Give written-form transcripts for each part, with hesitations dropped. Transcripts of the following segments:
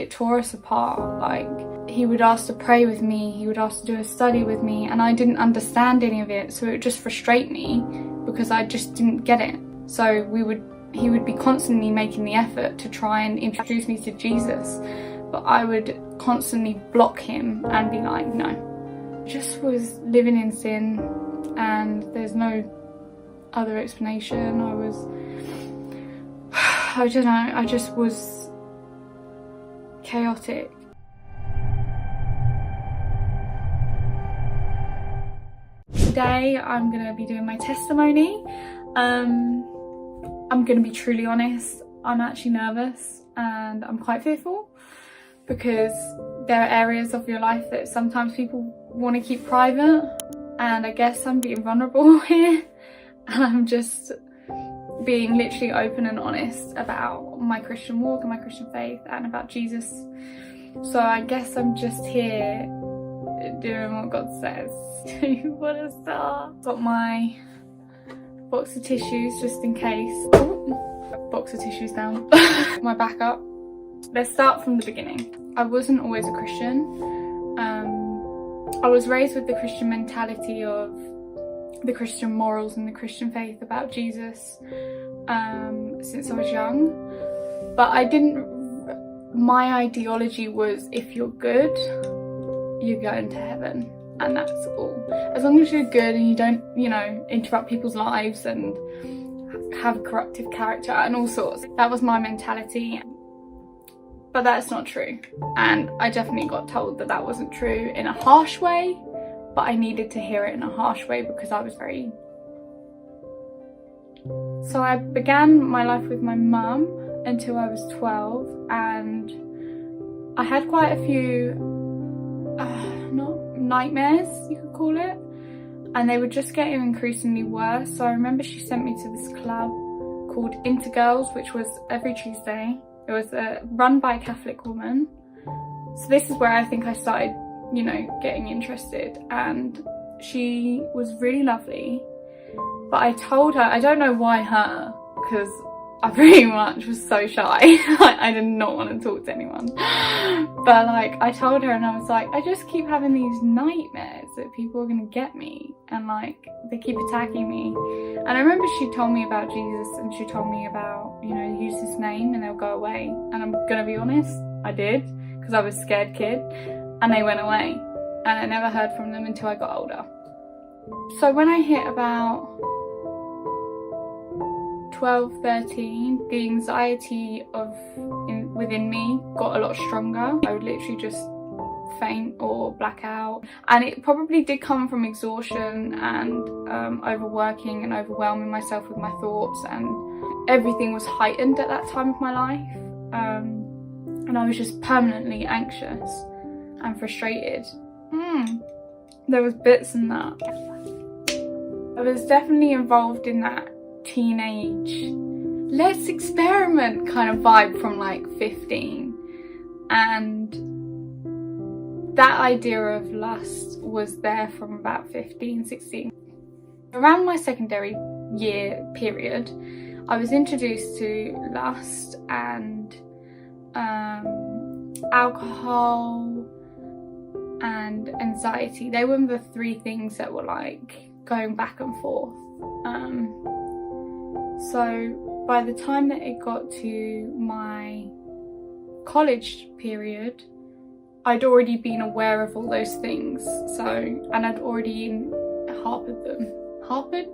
it tore us apart. Like, he would ask to pray with me, he would ask to do a study with me, and I didn't understand any of it, so it would just frustrate me because I just didn't get it. So he would be constantly making the effort to try and introduce me to Jesus, but I would constantly block him and be like, no. I just was living in sin, and there's no other explanation. I don't know, I just was chaotic. Today I'm going to be doing my testimony. I'm going to be truly honest, I'm actually nervous and I'm quite fearful because there are areas of your life that sometimes people want to keep private, and I guess I'm being vulnerable here, and I'm just being literally open and honest about my Christian walk and my Christian faith and about Jesus. So I guess I'm just here doing what God says. What a start. Got my box of tissues just in case. Oh, box of tissues down. My backup. Let's start from the beginning. I wasn't always a Christian. I was raised with the Christian mentality of the Christian morals and the Christian faith about Jesus since I was young, but my ideology was, if you're good, you're going to heaven, and that's all. As long as you're good and you don't, interrupt people's lives and have corruptive character and all sorts. That was my mentality, but that's not true, and I definitely got told that that wasn't true in a harsh way. But I needed to hear it in a harsh way because I was very... So I began my life with my mum until I was 12, and I had quite a few, not nightmares, you could call it, and they were just getting increasingly worse. So I remember she sent me to this club called Intergirls, which was every Tuesday. It was run by a Catholic woman. So this is where I think I started getting interested, and she was really lovely, but I told her, I don't know why her, because I pretty much was so shy. I did not want to talk to anyone, but like I told her, and I was like, I just keep having these nightmares that people are gonna get me, and like they keep attacking me. And I remember she told me about Jesus, and she told me about, use his name and they'll go away, and I'm gonna be honest, I did, because I was a scared kid. And they went away, and I never heard from them until I got older. So when I hit about 12, 13, the anxiety within me got a lot stronger. I would literally just faint or black out, and it probably did come from exhaustion and overworking and overwhelming myself with my thoughts, and everything was heightened at that time of my life, and I was just permanently anxious and frustrated. There was bits in that. I was definitely involved in that teenage, let's experiment kind of vibe from like 15, and that idea of lust was there from about 15, 16. Around my secondary year period, I was introduced to lust and alcohol and anxiety. They were the three things that were like going back and forth. So by the time that it got to my college period, I'd already been aware of all those things. And I'd already harbored them. Harvard,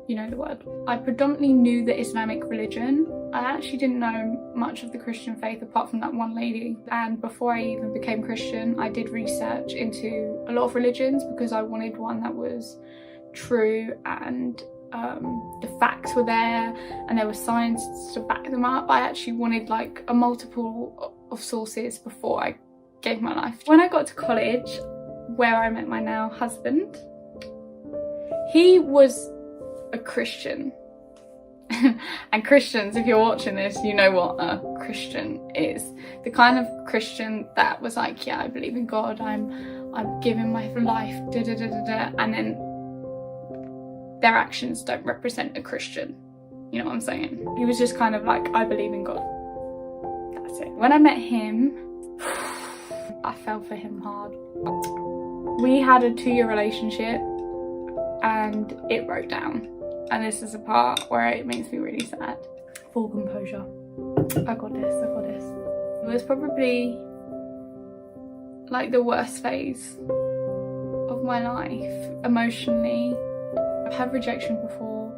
you know the word. I predominantly knew the Islamic religion. I actually didn't know much of the Christian faith apart from that one lady. And before I even became Christian, I did research into a lot of religions because I wanted one that was true and the facts were there and there was science to back them up. I actually wanted like a multiple of sources before I gave my life. When I got to college, where I met my now husband, he was a Christian. And Christians, if you're watching this, you know what a Christian is. The kind of Christian that was like, yeah, I believe in God, I'm giving my life, and then their actions don't represent a Christian. You know what I'm saying? He was just kind of like, I believe in God. it. When I met him, I fell for him hard. We had a 2-year relationship and it broke down. And this is the part where it makes me really sad. Full composure. I got this, I got this. It was probably like the worst phase of my life emotionally. I've had rejection before,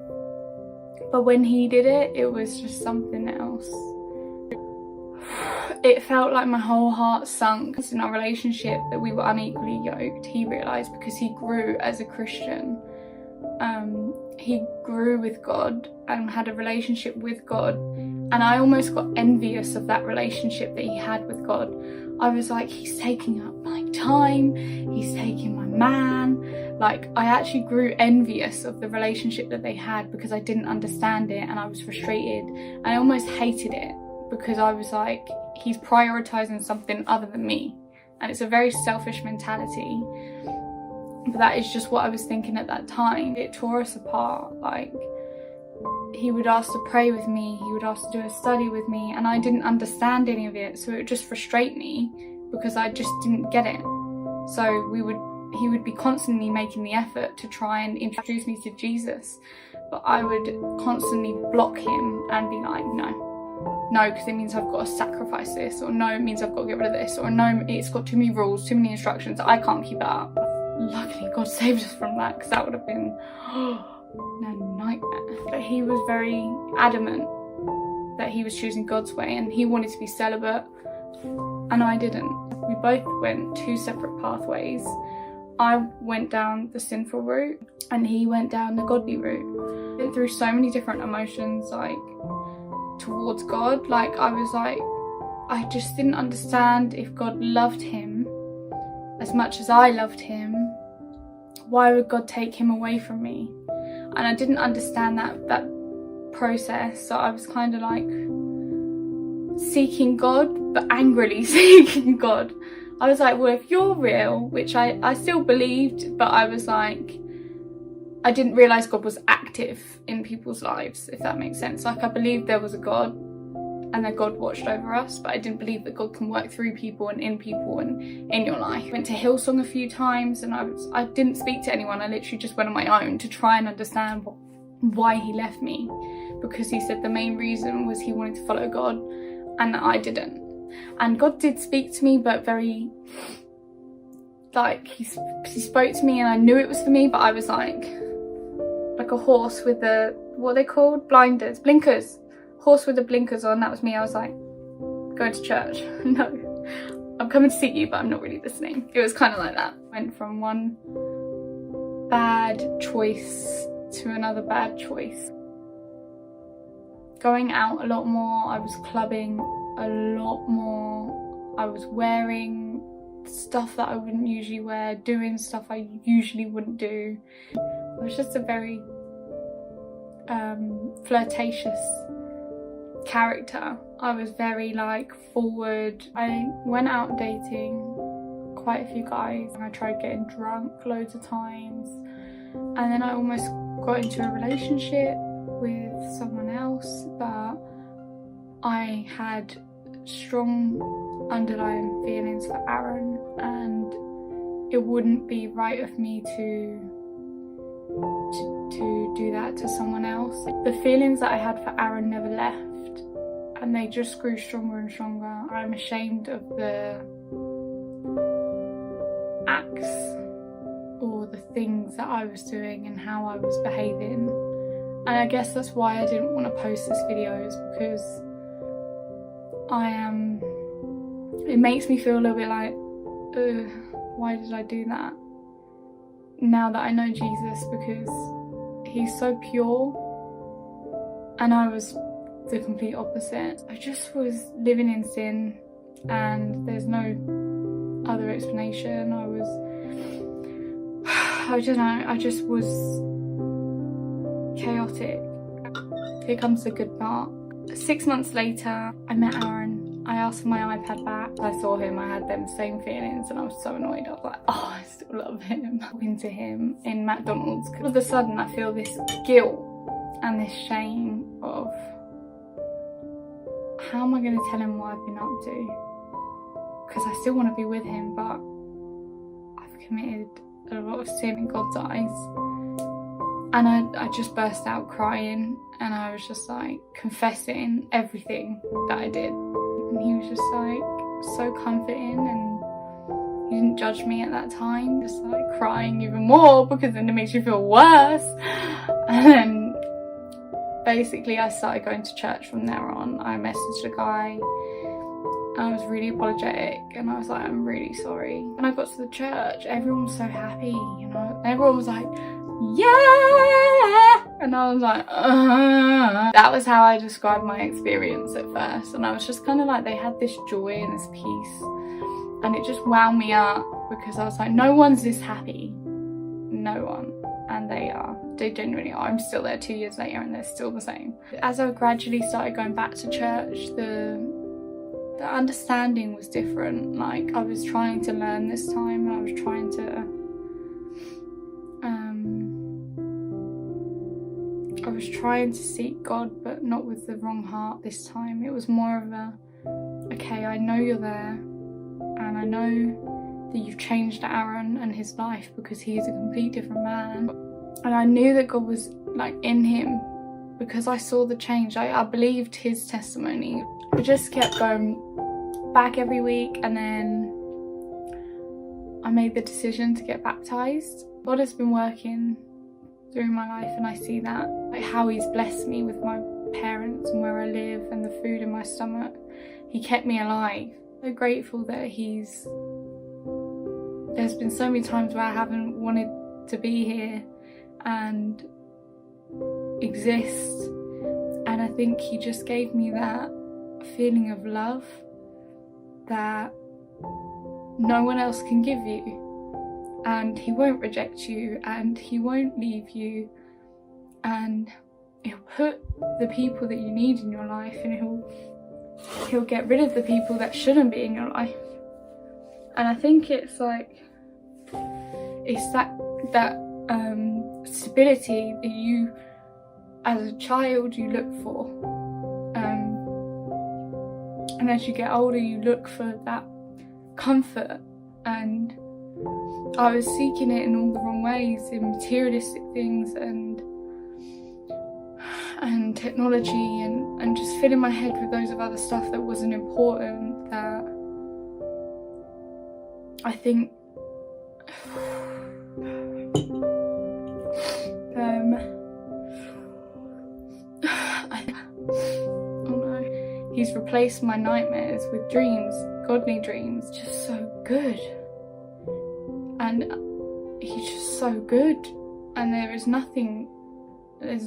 but when he did it, it was just something else. It felt like my whole heart sunk. In our relationship that we were unequally yoked, he realised, because he grew as a Christian. He grew with God and had a relationship with God, and I almost got envious of that relationship that he had with God. I was like, he's taking up my time, he's taking my man. Like, I actually grew envious of the relationship that they had because I didn't understand it, and I was frustrated and I almost hated it because I was like, he's prioritizing something other than me. And it's a very selfish mentality. But that is just what I was thinking at that time. It tore us apart. Like, he would ask to pray with me, he would ask to do a study with me, and I didn't understand any of it, so it would just frustrate me because I just didn't get it. So he would be constantly making the effort to try and introduce me to Jesus, but I would constantly block him and be like, no, because it means I've got to sacrifice this, or no, it means I've got to get rid of this, or no, it's got too many rules, too many instructions, I can't keep it up. Luckily God saved us from that, because that would have been a nightmare. But he was very adamant that he was choosing God's way, and he wanted to be celibate and I didn't. We both went 2 separate pathways. I went down the sinful route and he went down the godly route. Went through so many different emotions, like, towards God. Like, I was like, I just didn't understand, if God loved him as much as I loved him, why would God take him away from me? And I didn't understand that process, so I was kind of like seeking God, but angrily seeking God. I was like, well, if you're real, which I still believed, but I was like, I didn't realise God was active in people's lives, if that makes sense. Like, I believed there was a God and that God watched over us, but I didn't believe that God can work through people and in people and in your life. I went to Hillsong a few times and I didn't speak to anyone. I literally just went on my own to try and understand why he left me, because he said the main reason was he wanted to follow God and I didn't. And God did speak to me, but very, like, he spoke to me and I knew it was for me, but I was like a horse with the, what are they called? Blinkers. Horse with the blinkers on, that was me. I was like, going to church. No, I'm coming to see you, but I'm not really listening. It was kind of like that. Went from one bad choice to another bad choice. Going out a lot more, I was clubbing a lot more. I was wearing stuff that I wouldn't usually wear, doing stuff I usually wouldn't do. I was just a very flirtatious character. I was very, like, forward. I went out dating quite a few guys and I tried getting drunk loads of times, and then I almost got into a relationship with someone else, but I had strong underlying feelings for Aaron, and it wouldn't be right of me to do that to someone else. The feelings that I had for Aaron never left, and they just grew stronger and stronger. I'm ashamed of the acts or the things that I was doing and how I was behaving, and I guess that's why I didn't want to post this video, is because it makes me feel a little bit like, why did I do that? Now that I know Jesus, because he's so pure and I was the complete opposite. I just was living in sin and there's no other explanation. I don't know, I just was chaotic. Here comes the good part. 6 months later, I met Aaron. I asked for my iPad back. I saw him, I had them same feelings and I was so annoyed. I was like, oh, I still love him. Talking to him in McDonald's. All of a sudden I feel this guilt and this shame of how am I going to tell him what I've been up to? Because I still want to be with him, but I've committed a lot of sin in God's eyes. And I just burst out crying, and I was just like confessing everything that I did. And he was just like so comforting, and he didn't judge me at that time, just like crying even more because then it makes you feel worse. And then basically I started going to church from there on. I messaged a guy and I was really apologetic, and I was like, I'm really sorry. When I got to the church, everyone was so happy, you know, everyone was like, yeah, and I was like, That was how I described my experience at first, and I was just kind of like, they had this joy and this peace, and it just wound me up, because I was like, no one's this happy, no one. And they genuinely are. I'm still there 2 years later and they're still the same. As I gradually started going back to church, the understanding was different. Like, I was trying to learn this time, and I was trying to seek God, but not with the wrong heart this time. It was more of a, okay, I know you're there, and I know that you've changed Aaron and his life, because he is a complete different man. And I knew that God was like in him, because I saw the change. I believed his testimony. I just kept going back every week, and then I made the decision to get baptised. God has been working through my life, and I see that, like how he's blessed me with my parents and where I live and the food in my stomach. He kept me alive. I'm so grateful that there's been so many times where I haven't wanted to be here and exist, and I think he just gave me that feeling of love that no one else can give you, and he won't reject you, and he won't leave you, and he'll put the people that you need in your life, and he'll get rid of the people that shouldn't be in your life. And I think it's like, it's that stability that you, as a child, you look for, and as you get older, you look for that comfort. And I was seeking it in all the wrong ways, in materialistic things and technology, and just filling my head with loads of other stuff that wasn't important, that I think he's replaced my nightmares with dreams, godly dreams, just so good. And he's just so good. And there's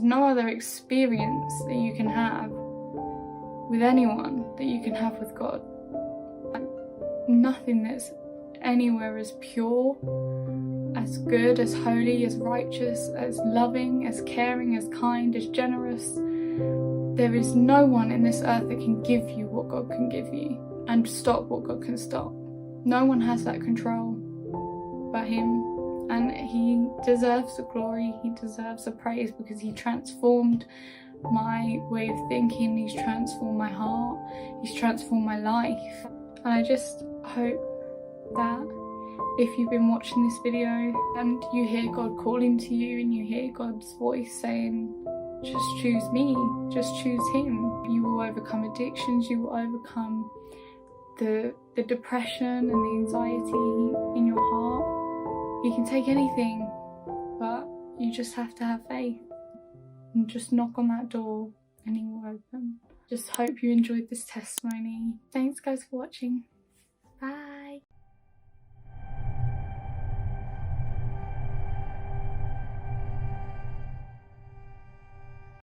no other experience that you can have with anyone that you can have with God. Nothing that's anywhere as pure, as good, as holy, as righteous, as loving, as caring, as kind, as generous. There is no one in this earth that can give you what God can give you and stop what God can stop. No one has that control but him, and he deserves the glory, he deserves the praise, because he transformed my way of thinking, he's transformed my heart, he's transformed my life. And I just hope that if you've been watching this video and you hear God calling to you, and you hear God's voice saying, just choose me, just choose him, you will overcome addictions, you will overcome the depression and the anxiety in your heart. You can take anything, but you just have to have faith and just knock on that door and he will open. Just hope you enjoyed this testimony. Thanks guys for watching.